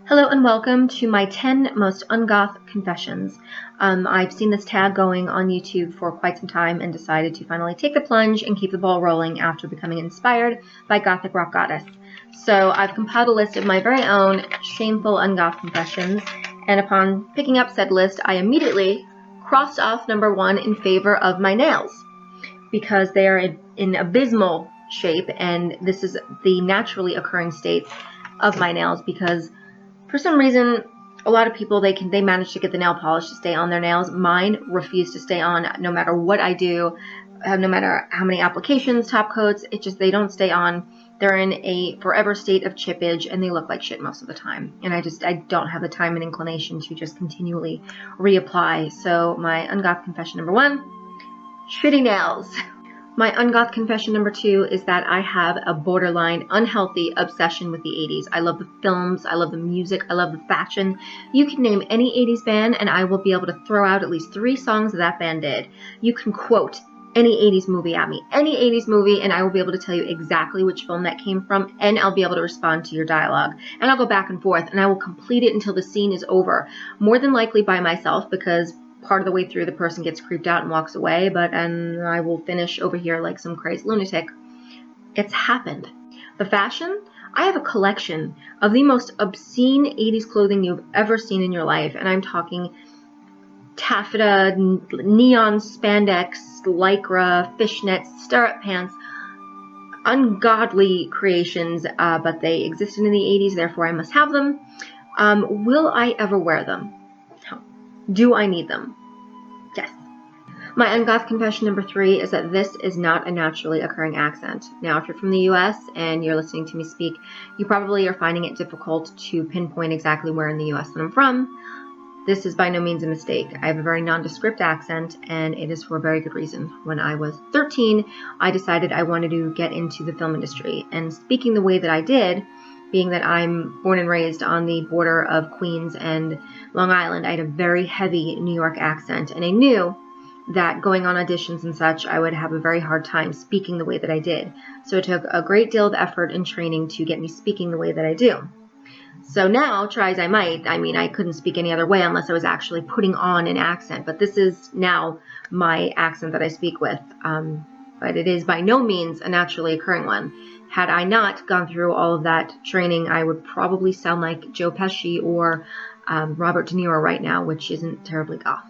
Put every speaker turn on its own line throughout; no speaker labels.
Hello and welcome to my 10 most Un-Goth confessions. I've seen this tag going on YouTube for quite some time and decided to finally take the plunge and keep the ball rolling after becoming inspired by Gothic rock goddess. So I've compiled a list of my very own shameful Un-Goth confessions, and upon picking up said list, I immediately crossed off number 1 in favor of my nails, because they are in abysmal shape, and this is the naturally occurring state of my nails, because for some reason, a lot of people, they manage to get the nail polish to stay on their nails. Mine refuse to stay on no matter what I do, no matter how many applications, top coats, they don't stay on. They're in a forever state of chippage and they look like shit most of the time. And I don't have the time and inclination to just continually reapply. So my Un-Goth confession number 1, shitty nails. My Un-Goth confession number 2 is that I have a borderline unhealthy obsession with the 80s. I love the films, I love the music, I love the fashion. You can name any 80s band and I will be able to throw out at least 3 songs that band did. You can quote any 80s movie at me, any 80s movie, and I will be able to tell you exactly which film that came from, and I'll be able to respond to your dialogue. And I'll go back and forth, and I will complete it until the scene is over. More than likely by myself, because part of the way through the person gets creeped out and walks away, and I will finish over here like some crazy lunatic. It's happened. The fashion, I have a collection of the most obscene 80s clothing you've ever seen in your life, and I'm talking taffeta, neon spandex, lycra, fishnets, stirrup pants, ungodly creations, but they existed in the 80s, therefore I must have them. Will I ever wear them? No. Do I need them? Yes. My Un-Goth confession number 3 is that this is not a naturally occurring accent. Now, if you're from the US and you're listening to me speak, you probably are finding it difficult to pinpoint exactly where in the US that I'm from. This is by no means a mistake. I have a very nondescript accent, and it is for a very good reason. When I was 13, I decided I wanted to get into the film industry, and speaking the way that I did, being that I'm born and raised on the border of Queens and Long Island, I had a very heavy New York accent, and I knew that going on auditions and such, I would have a very hard time speaking the way that I did. So it took a great deal of effort and training to get me speaking the way that I do. So now, try as I might, I couldn't speak any other way unless I was actually putting on an accent, but this is now my accent that I speak with, but it is by no means a naturally occurring one. Had I not gone through all of that training, I would probably sound like Joe Pesci or Robert De Niro right now, which isn't terribly goth.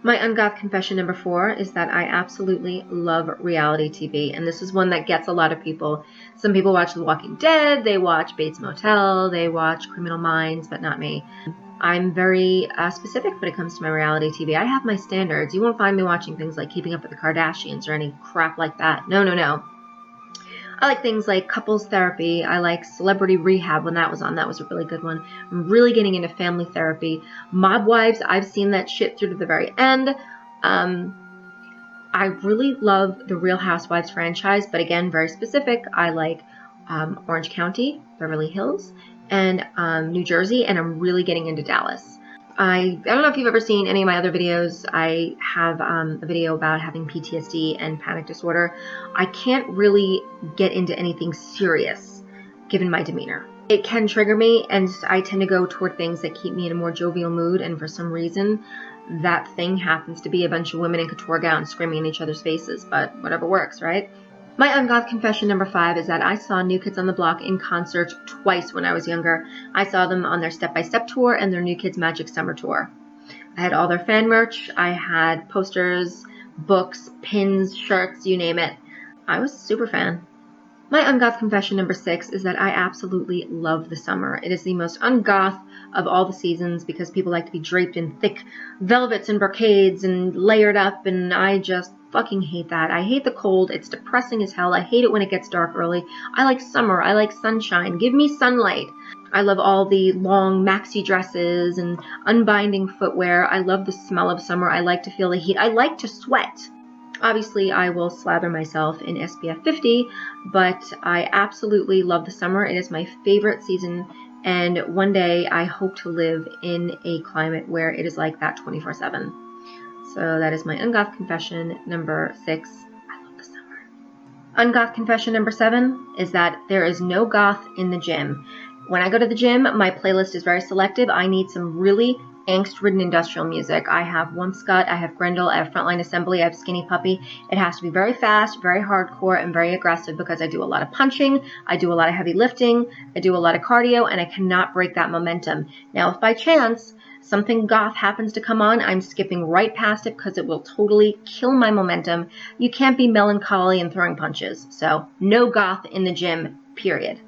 My Un-Goth confession number 4 is that I absolutely love reality TV, and this is one that gets a lot of people. Some people watch The Walking Dead, they watch Bates Motel, they watch Criminal Minds, but not me. I'm very specific when it comes to my reality TV. I have my standards. You won't find me watching things like Keeping Up with the Kardashians or any crap like that. No, no, no. I like things like Couples Therapy. I like Celebrity Rehab when that was on. That was a really good one. I'm really getting into Family Therapy. Mob Wives, I've seen that shit through to the very end. I really love the Real Housewives franchise, but again, very specific. I like Orange County, Beverly Hills, and New Jersey, and I'm really getting into Dallas. I don't know if you've ever seen any of my other videos. I have a video about having PTSD and panic disorder. I can't really get into anything serious given my demeanor. It can trigger me, and I tend to go toward things that keep me in a more jovial mood, and for some reason that thing happens to be a bunch of women in couture gowns screaming in each other's faces, but whatever works, right? My Un-Goth confession number 5 is that I saw New Kids on the Block in concert twice when I was younger. I saw them on their Step by Step tour and their New Kids Magic Summer tour. I had all their fan merch. I had posters, books, pins, shirts, you name it. I was a super fan. My Un-Goth confession number 6 is that I absolutely love the summer. It is the most un-goth of all the seasons because people like to be draped in thick velvets and brocades and layered up, and I just fucking hate that. I hate the cold. It's depressing as hell. I hate it when it gets dark early. I like summer. I like sunshine. Give me sunlight. I love all the long maxi dresses and unbinding footwear. I love the smell of summer. I like to feel the heat. I like to sweat. Obviously, I will slather myself in SPF 50, but I absolutely love the summer. It is my favorite season, and one day I hope to live in a climate where it is like that 24/7. So that is my Un-Goth confession number 6. I love the summer. Un-Goth confession number 7 is that there is no goth in the gym. When I go to the gym, my playlist is very selective. I need some really angst-ridden industrial music. I have Wumpscut, I have Grendel, I have Frontline Assembly, I have Skinny Puppy. It has to be very fast, very hardcore, and very aggressive because I do a lot of punching, I do a lot of heavy lifting, I do a lot of cardio, and I cannot break that momentum. Now, if by chance something goth happens to come on, I'm skipping right past it because it will totally kill my momentum. You can't be melancholy and throwing punches. So, no goth in the gym, period.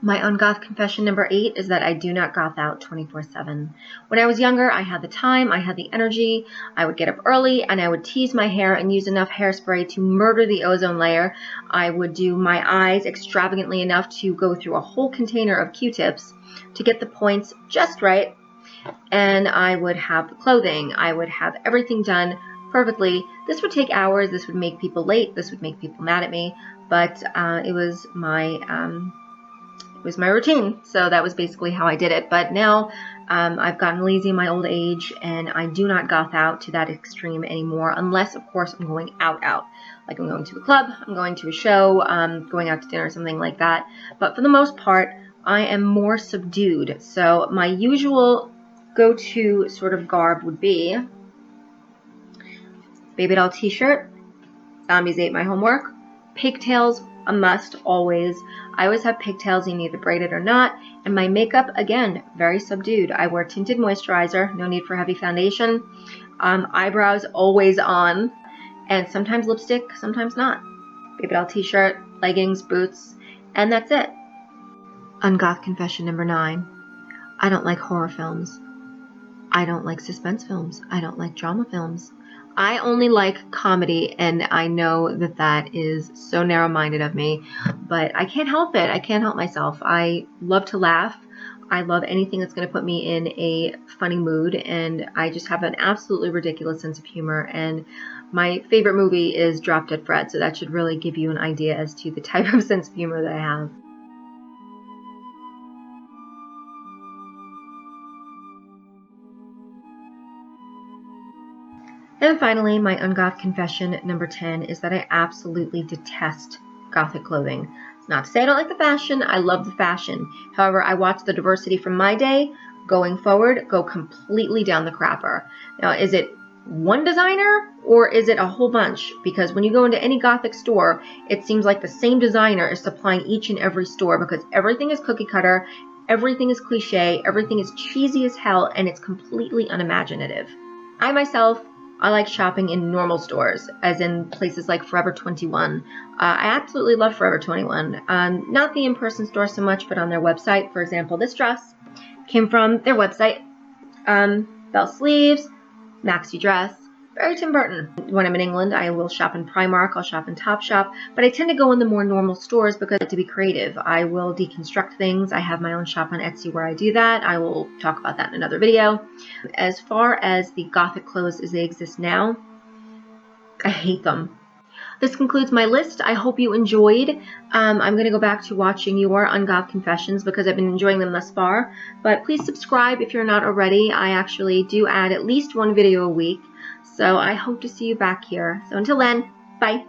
My ungoth confession number 8 is that I do not goth out 24/7. When I was younger, I had the time, I had the energy, I would get up early and I would tease my hair and use enough hairspray to murder the ozone layer. I would do my eyes extravagantly enough to go through a whole container of Q-tips to get the points just right. And I would have the clothing, I would have everything done perfectly. This would take hours, this would make people late, this would make people mad at me, but it was my routine, so that was basically how I did it. But now I've gotten lazy in my old age, and I do not goth out to that extreme anymore, unless, of course, I'm going out. Like I'm going to a club, I'm going to a show, going out to dinner, something like that. But for the most part, I am more subdued. So my usual go-to sort of garb would be baby doll t-shirt, zombies ate my homework, pigtails, a must, always. I always have pigtails, you can either braid it or not. And my makeup, again, very subdued. I wear tinted moisturizer, no need for heavy foundation. Eyebrows always on. And sometimes lipstick, sometimes not. Baby doll t-shirt, leggings, boots, and that's it. Ungoth confession number 9. I don't like horror films. I don't like suspense films. I don't like drama films. I only like comedy, and I know that that is so narrow-minded of me, but I can't help it. I can't help myself. I love to laugh. I love anything that's going to put me in a funny mood, and I just have an absolutely ridiculous sense of humor, and my favorite movie is Drop Dead Fred, so that should really give you an idea as to the type of sense of humor that I have. And finally, my ungoth confession number 10 is that I absolutely detest Gothic clothing. It's not to say I don't like the fashion, I love the fashion. However, I watch the diversity from my day going forward go completely down the crapper. Now, is it one designer or is it a whole bunch? Because when you go into any Gothic store, it seems like the same designer is supplying each and every store because everything is cookie cutter, everything is cliche, everything is cheesy as hell, and it's completely unimaginative. I myself, I like shopping in normal stores, as in places like Forever 21. I absolutely love Forever 21. Not the in-person store so much, but on their website. For example, this dress came from their website. Bell sleeves, maxi dress, very Tim Burton. When I'm in England, I will shop in Primark, I'll shop in Topshop, but I tend to go in the more normal stores because I like to be creative. I will deconstruct things. I have my own shop on Etsy where I do that. I will talk about that in another video. As far as the Gothic clothes as they exist now, I hate them. This concludes my list. I hope you enjoyed. I'm going to go back to watching your Un-Goth Confessions because I've been enjoying them thus far. But please subscribe if you're not already. I actually do add at least one video a week. So I hope to see you back here. So until then, bye.